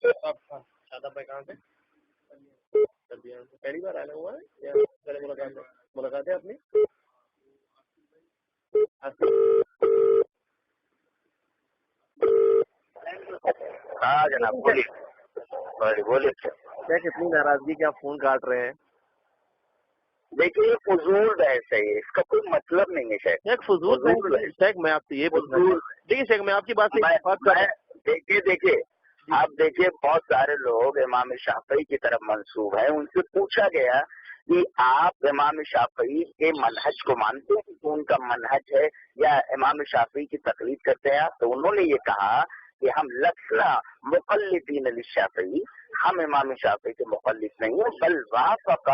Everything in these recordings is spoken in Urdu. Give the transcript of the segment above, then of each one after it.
آپ شاداب بھائی کہاں سے؟ پہلی بار آنا ہوا ہے یا پہلے ملاقات ہے اپنی؟ ہاں جناب بولیے بولیے. کیا کتنی ناراضگی کہ آپ فون کاٹ رہے ہیں؟ دیکھیے فضول بحث ہے یہ، اس کا کوئی مطلب نہیں ہے شیخ. شیخ فضول شیخ میں آپ سے یہ پوچھنا دیکھیے شیخ میں آپ کی بات سے دیکھیے آپ دیکھیے بہت سارے لوگ امام شافعی کی طرف منسوب ہیں. ان سے پوچھا گیا کہ آپ امام شافعی کے منہج کو مانتے ہیں تو ان کا منہج ہے یا امام شافعی کی تقلید کرتے ہیں آپ؟ تو انہوں نے یہ کہا کہ ہم لسنا مقلدین للشافعی، ہم امام شافعی کے مقلد نہیں ہیں، بل وافق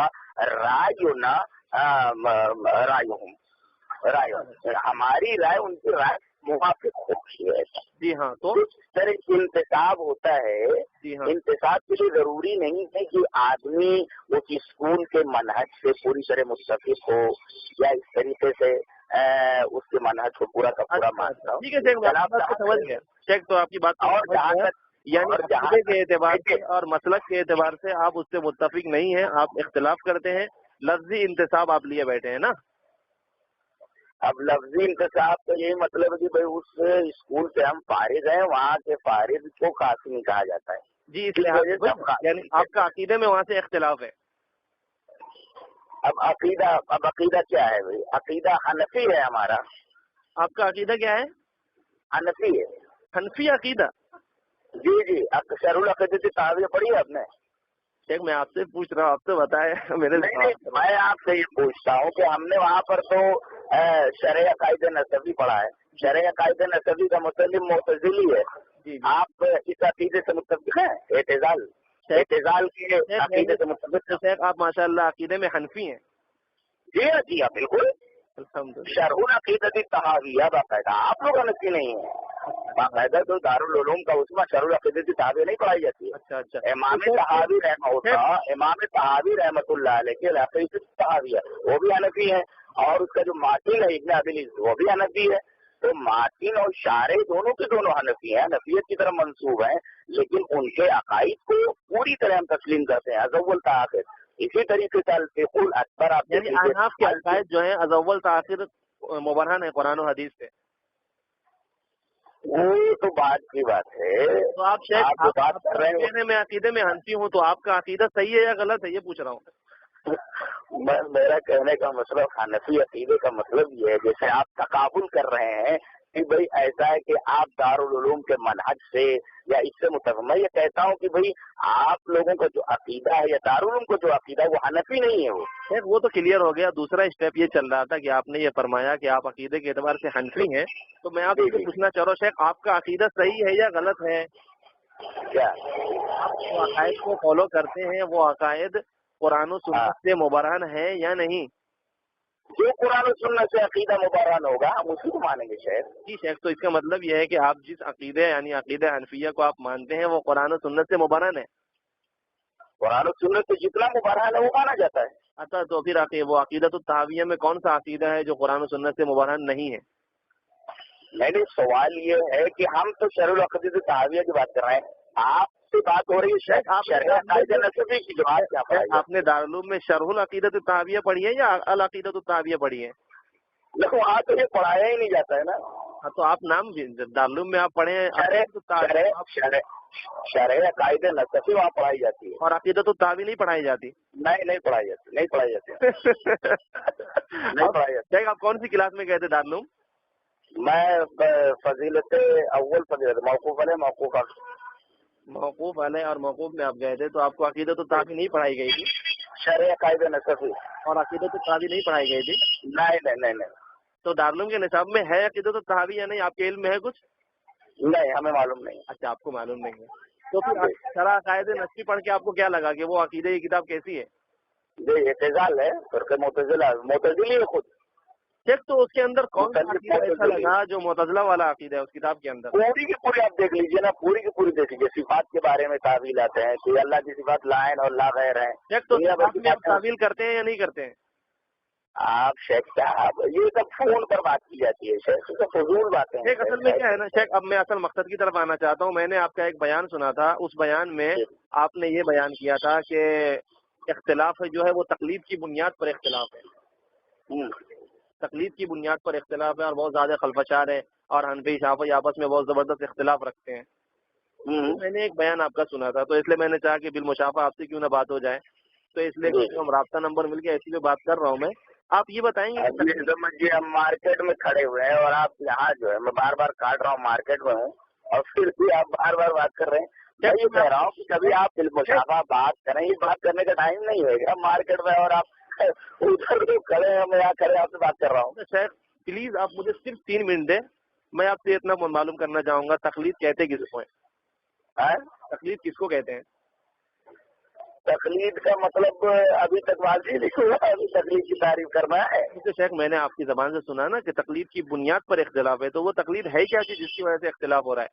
رائنا رائے، ہماری رائے ان کی رائے موافق ہوتی ہے. جی ہاں، تو اس طرح انتصاب ہوتا ہے. جی ہاں، انتصاب کے لیے ضروری نہیں ہے کہ آدمی اس اسکول کے منہج سے پوری طرح متفق ہو یا اس طریقے سے اس کے منہج کو پورا کا پورا مانتا ہو. ٹھیک ہے شیخ، سمجھ گیا شیخ، تو آپ کی بات یعنی عقیدے کے اعتبار سے اور مسلک کے اعتبار سے آپ اس سے متفق نہیں ہیں، آپ اختلاف کرتے ہیں، لفظی انتصاب آپ لیے بیٹھے ہیں نا. اب لفظی انتصاب کا یہی مطلب ہے کہ بھائی اس اسکول سے ہم فارغ ہیں، وہاں کے فارغ کو قاسمی کہا جاتا ہے. جی اس لیے یعنی آپ کا عقیدے میں وہاں سے اختلاف ہے. اب عقیدہ کیا ہے بھائی؟ عقیدہ حنفی ہے ہمارا. آپ کا عقیدہ کیا ہے؟ حنفی ہے. حنفی عقیدہ؟ جی شرح العقیدہ تعبیر پڑھی ہے آپ نے؟ شیخ میں آپ سے پوچھ رہا ہوں، آپ سے بتائے میرے میں آپ سے یہ پوچھتا ہوں کہ ہم نے وہاں پر تو شرح عقائد نصبی پڑھا ہے. شرح عقائد نصبی کا مطلب معتزلی ہے. آپ اس عقیدے سے متفق ہیں؟ اعتزال کے عقیدے سے متفق ہیں؟ شیخ آپ ماشاء اللہ عقیدے میں حنفی ہیں؟ جی ہاں بالکل. شرح العقیدہ تحاویہ باقاعدہ. آپ لوگ حنفی نہیں ہیں. باقاعدہ تو دارالعلوم کا اس میں شرح العقیدہ کی تعبیر نہیں پڑھائی جاتی ہے. اچھا امام طحاوی رحمۃ اللہ علیہ کے عقیدہ تحاویہ وہ بھی حنفی ہے، اور اس کا جو ماتن ہے ابن ابی العز وہ بھی حنفی ہے. تو ماتن اور شارح دونوں کے دونوں حنفی ہیں، حنفیت کی طرف منسوب ہیں، لیکن ان کے عقائد کو پوری طرح ہم تسلیم کرتے ہیں ازول تاخیر. اسی طریقے سے الفقہ الاکبر آپ یعنی احناف کے عقائد جو ہیں ازول تاخیر مبرہن ہے قرآن و حدیث سے. وہ تو بات کی بات ہے. تو آپ بات کر رہے ہیں میں عقیدے میں حنفی ہوں، تو آپ کا عقیدہ صحیح ہے یا غلط ہے یہ پوچھ رہا ہوں. میرا کہنے کا مطلب حنفی عقیدے کا مطلب یہ ہے جیسے آپ تقابل کر رہے ہیں کہ بھئی ایسا ہے کہ آپ دارالعلوم کے منہج سے یا اس سے متفق. میں یہ کہتا ہوں کہ بھئی آپ لوگوں کا جو عقیدہ ہے یا دارالعلوم کا جو عقیدہ ہے وہ حنفی نہیں ہے. وہ تو کلیئر ہو گیا. دوسرا اسٹیپ یہ چل رہا تھا کہ آپ نے یہ فرمایا کہ آپ عقیدے کے اعتبار سے حنفی ہیں، تو میں آپ سے پوچھنا چاہ رہا ہوں شیخ آپ کا عقیدہ صحیح ہے یا غلط ہے؟ کیا آپ جو عقائد کو فالو کرتے ہیں وہ عقائد قرآن و سنت سے مبرہن ہے یا نہیں؟ جو قرآن و سنت سے عقیدہ مبرہن ہوگا ہم اسی کو مانیں گے شیخ. جی شیخ، تو اس کا مطلب یہ ہے کہ آپ جس عقیدے یعنی عقیدہ حنفیہ کو آپ مانتے ہیں وہ قرآن و سنت سے مبرہن ہے. قرآن و سنت سے جتنا مبرہن ہے وہ مانا جاتا ہے. اچھا، تو پھر وہ عقیدۃ الطحاویہ میں کون سا عقیدہ ہے جو قرآن و سنت سے مبرہن نہیں ہے؟ نہیں سوال یہ ہے کہ ہم تو شرح العقیدہ الطحاویہ کی بات کر رہے ہیں، آپ سے بات ہو رہی ہے شرح عقائد نصبی کی. جو آپ نے دارالعلوم میں شرح العقیدۃ الطحاویہ پڑھی ہے یا العقیدۃ الطحاویہ پڑھی ہے؟ دیکھو وہاں تو یہ پڑھایا ہی نہیں جاتا ہے نا. تو آپ نام دارالعلوم میں آپ پڑھے ہیں شرح عقائد نصبی وہاں پڑھائی جاتی ہے، اور عقیدۃ الطحاویہ نہیں پڑھائی جاتی؟ نہیں پڑھائی جاتی. آپ کون سی کلاس میں گئے تھے دارالعلوم؟ میں فضیلت اول فضیلت موقوف علیہ اور موقوف میں آپ گئے تھے، تو آپ کو عقیدۃ الطحاویہ نہیں پڑھائی گئی تھی؟ شرح عقائد نصبی اور عقیدۃ الطحاویہ نہیں پڑھائی گئی تھی؟ نہیں. تو دارالعلوم کے نصاب میں ہے عقیدۃ الطحاویہ یا نہیں؟ آپ کے علم میں ہے کچھ؟ نہیں ہمیں معلوم نہیں. اچھا، آپ کو معلوم نہیں ہے. تو پھر شرح عقائد نصبی پڑھ کے آپ کو کیا لگا کہ وہ عقیدہ کی کتاب کیسی ہے؟ جی اعتزال ہے، فرقہ معتزلی ہے خود. شیخ تو اس کے اندر کون سا عقیدہ ایسا لگا جو معتزلہ والا عقیدہ ہے اس کتاب کے اندر؟ پوری کی پوری آپ دیکھ لیجیے نا، پوری کی پوری دیکھ لیجیے. صفات کے بارے میں تعویل آتے ہیں کہ اللہ کی صفات لا عین اور لا غیر ہیں. شیخ تو صفات میں آپ تعویل کرتے ہیں یا نہیں کرتے ہیں؟ آپ شیخ صاحب یہ سب فون پر بات کی جاتی ہے شیخ، یہ سب فضول باتیں ہیں شیخ اصل میں کیا ہے نا شیخ، اب میں اصل مقصد کی طرف آنا چاہتا ہوں. میں نے آپ کا ایک بیان سنا تھا، اس بیان میں آپ نے یہ بیان کیا تھا کہ اختلاف جو ہے وہ تقلید کی بنیاد پر اختلاف ہے، تقلید کی بنیاد پر اختلاف ہے اور بہت زیادہ خلفشار ہے اور حنفی شافعی آپس میں بہت زبردست اختلاف رکھتے ہیں. میں نے ایک بیان آپ کا سنا تھا، تو اس لیے میں نے چاہا کہ بالمشافہ آپ سے کیوں نہ بات ہو جائے، تو اس لیے ہم رابطہ نمبر مل گیا، اسی پہ بات کر رہا ہوں میں. آپ یہ بتائیں گے سمجھیے ہم مارکیٹ میں کھڑے ہوئے ہیں اور آپ یہاں جو ہے میں بار بار کاٹ رہا ہوں، مارکیٹ میں ہوں اور پھر بھی آپ بار بار بات کر رہے ہیں. میں یہ کہہ رہا ہوں کہ کبھی آپ بالمشافہ بات کریں، یہ بات کرنے کا ٹائم نہیں ہے گا مارکیٹ میں، اور آپ ادھر کھڑے ہیں، میں یہاں کھڑے آپ سے بات کر رہا ہوں. شیخ پلیز آپ مجھے صرف 3 منٹ دیں، میں آپ سے اتنا معلوم کرنا چاہوں گا تقلید کہتے کس کو ہے؟ تقلید کس کو کہتے ہیں؟ تقلید کا مطلب ابھی تک واضح نہیں ہوا، ابھی تقلید کی تعریف کرنا ہے. شیخ میں نے آپ کی زبان سے سنا نا کہ تقلید کی بنیاد پر اختلاف ہے، تو وہ تقلید ہے کیا کہ جس کی وجہ سے اختلاف ہو رہا ہے؟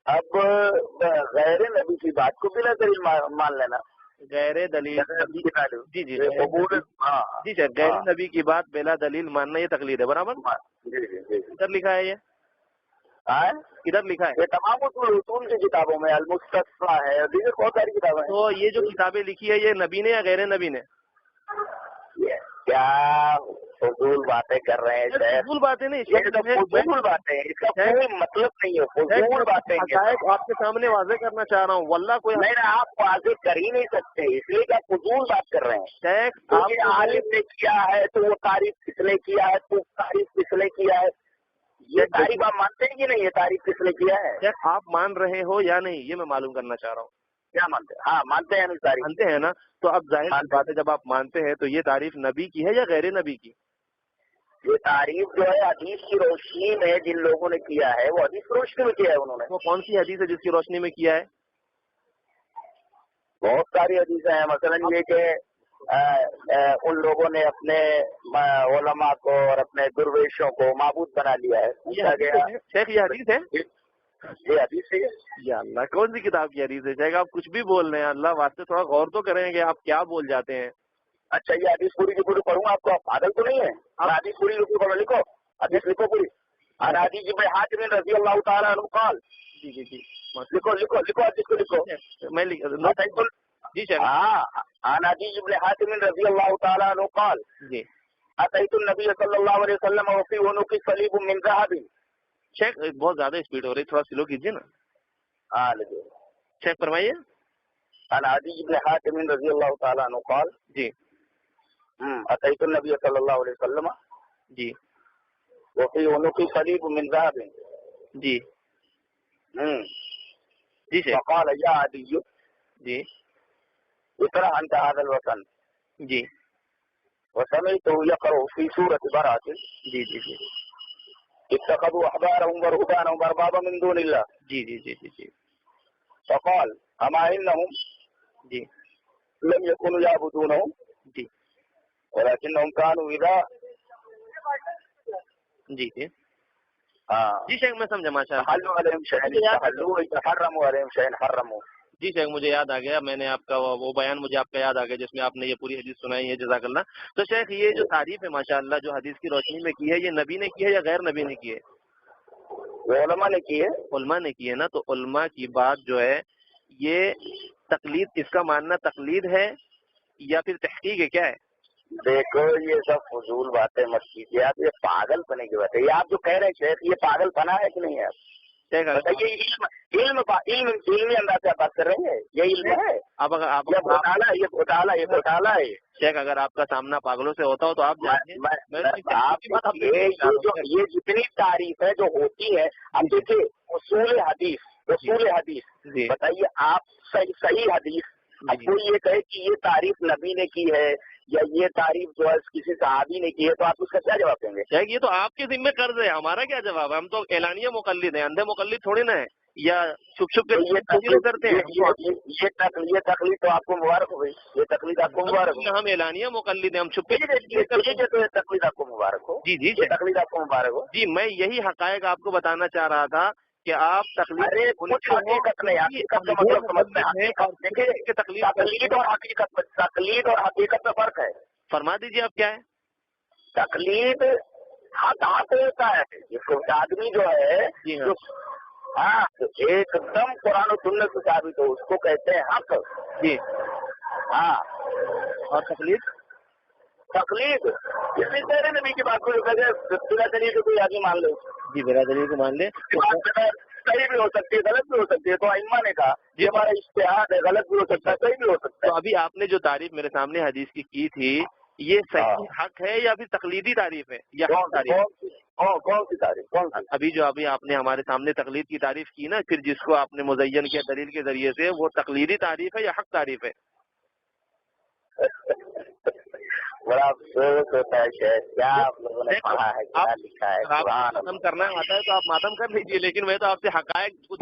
اب غیر نبی کی بات کو بلا دلیل مان لینا، غیر دلیل جی جی جی سر، غیر نبی کی بات بلا دلیل ماننا یہ تقلید ہے، برابر؟ کدھر لکھا ہے یہ؟ کدھر لکھا ہے؟ یہ تمام اصول کی کتابوں میں المستصفیٰ ہے، دیگر بہت ساری کتابیں. تو یہ جو کتابیں لکھی ہے یہ نبی نے یا غیر نبی نے؟ کیا فضول باتیں کر رہے ہیں؟ فضول باتیں نہیں، فضول باتیں، اس کا کوئی مطلب نہیں ہے، فضول باتیں آپ کے سامنے واضح کرنا چاہ رہا ہوں، واللہ کوئی نہیں، آپ واضح کر ہی نہیں سکتے، اس لیے کہ آپ فضول بات کر رہے ہیں. آپ عالم نے کیا ہے تو وہ تعریف کس نے کیا ہے، تو تعریف کس نے کیا ہے، یہ تعریف آپ مانتے ہیں کہ نہیں؟ یہ تعریف کس نے کیا ہے آپ مان رہے ہو یا نہیں یہ میں معلوم کرنا چاہ رہا ہوں. کیا مانتے ہیں؟ ہاں مانتے ہیں، تعریف مانتے ہیں نا، تو اب ظاہر سی بات ہے جب آپ مانتے ہیں تو یہ تعریف نبی کی ہے یا غیر نبی کی؟ یہ تعریف جو ہے حدیث کی روشنی میں جن لوگوں نے کیا ہے وہ حدیث کی روشنی میں کیا ہے. انہوں نے وہ کون سی حدیث ہے جس کی روشنی میں کیا ہے؟ بہت ساری حدیثیں ہیں، مثلا یہ کہ ان لوگوں نے اپنے علماء کو اور اپنے درویشوں کو معبود بنا لیا ہے. پوچھا گیا شیخ یہ حدیث ہے؟ یہ حدیث ہے. یا اللہ کون سی کتاب کی حدیث ہے شیخ؟ آپ کچھ بھی بول رہے ہیں، اللہ واسطے تھوڑا غور تو کریں کہ آپ کیا بول جاتے ہیں. اچھا یہ حدیث پوری کی پوری پڑھوں آپ کو؟ آپ پاگل تو نہیں ہے؟ آپ حدیث پوری کی پوری پڑھو، لکھو حدیث، لکھو پوری. حدیث ابن حاتم رضی اللہ تعالیٰ عنہ قال. جی جی جی لکھو لکھو لکھو حدیث کو لکھو. میں جی شیخ. حدیث ابن حاتم رضی اللہ تعالیٰ عنہ قال. جی اتیت النبی صلی اللہ علیہ وسلم وفی عنقی صلیب من ذهب. شیخ بہت زیادہ اسپیڈ ہو رہی، تھوڑا سلو کیجیے نا. ہاں لکھو. شیخ فرمائیے. حدیث ابن حاتم رضی اللہ تعالیٰ عنہ قال. جی اتیت النبی صلی اللہ علیہ وسلم جی وفی عنقی صلیب من ذهب. جی جی شیخ. فقال یا عدی جی اقرأ انت هذا الوطن. جی وسمعته يقرأ في سورة براءة. جی جی جی اتخذوا احبارهم ورهبانهم اربابا من دون الله. جی جی جی جی جی فقال اما انهم جی لم يكونوا يعبدونهم جی ولكنهم كانوا اذا. جی جی جی شیخ میں سمجھا ماشاء اللہ. حلوا عليهم شيئا حلوا حرموا عليهم شيئا حرموا. جی شیخ مجھے یاد آ گیا، میں نے آپ کا وہ بیان مجھے آپ کا یاد آ گیا جس میں آپ نے یہ پوری حدیث سنائی ہے، جزاک اللہ. تو شیخ یہ جو تعریف ہے ماشاء اللہ جو حدیث کی روشنی میں کی ہے، یہ نبی نے کی ہے یا غیر نبی نے کی ہے؟ علماء نے کی ہے. علماء نے کی ہے نا. تو علماء کی بات جو ہے یہ تقلید، اس کا ماننا تقلید ہے یا پھر تحقیق ہے، کیا ہے؟ دیکھو یہ سب فضول باتیں مت کیجیے آپ، یہ پاگل پنے کی بات ہے. یہ آپ جو کہہ رہے ہیں شیخ یہ پاگل پنا ہے کہ نہیں ہے؟ بتائیے علمی انداز سے بات کر رہے ہیں، یہ علم ہے؟ اب اگر آپ یہ گھوٹالا ہے. شیخ اگر آپ کا سامنا پاگلوں سے ہوتا ہو تو آپ یہ جتنی تعریف ہے جو ہوتی ہے، اب دیکھیے اصول حدیث بتائیے آپ صحیح حدیث. اب کوئی یہ کہے کہ یہ تعریف نبی نے کی ہے یا یہ تعریف جو ہے کسی صحابی نے کی ہے تو آپ اس کا کیا جواب دیں گے؟ یہ تو آپ کے ذمہ قرض ہے، ہمارا کیا جواب ہے؟ ہم تو اعلانیہ مقلد ہیں، اندھے مقلد تھوڑی نا ہے یا چھپ چھپ کے کرتے ہیں. یہ تقلید تو آپ کو مبارک ہو گئی، یہ تقلید آپ کو مبارک ہو. ہم اعلانیہ مقلد ہیں، ہم چھپ تو تقلید آپ کو مبارک ہو. جی جی تقلید آپ کو مبارک ہو. جی میں یہی حقائق آپ کو بتانا چاہ رہا تھا کہ آپ تقلید کچھ حقیقت نہیں، حقیقت کا مطلب سمجھتے ہیں. دیکھیے تقلید اور حقیقت میں فرق ہے. فرما دیجیے آپ کیا ہے؟ تقلید حق ہوتا ہے، جس کو آدمی جو ہے جی ہاں جو ہاں ایک دم قرآن و سنت سے ثابت ہو اس کو کہتے ہیں حق. جی. ہاں اور تقلید تقلید اسی طرح نبی کی بات کو جو کہتے ہیں بلا دلیل سے کوئی آدمی مان لے، جی برادری کو مان لے. صحیح بھی ہو سکتی ہے غلط بھی ہو سکتی ہے. تو ائمہ نے کہا یہ ہمارا اجتہاد ہے، غلط بھی ہو سکتا ہے صحیح بھی ہو سکتا تو ہے. ابھی آپ نے جو تعریف میرے سامنے حدیث کی تھی یہ صحیح حق ہے یا پھر تقلیدی تعریف ہے یا حق تعریف؟ کون سی تعریف کون سی؟ ابھی جو آپ نے ہمارے سامنے تقلید کی تعریف کی نا، پھر جس کو آپ نے مزین کیا دلیل کے ذریعے سے، وہ تقلیدی تعریف ہے یا حق تعریف ہے؟ بڑا افسوس ہوتا ہے شاید کیا آپ لوگوں نے پڑھا ہے کیا لکھا ہے. آپ ماتم کرنا آتا ہے تو آپ ماتم کر لیجیے، لیکن میں تو آپ سے حقائق کو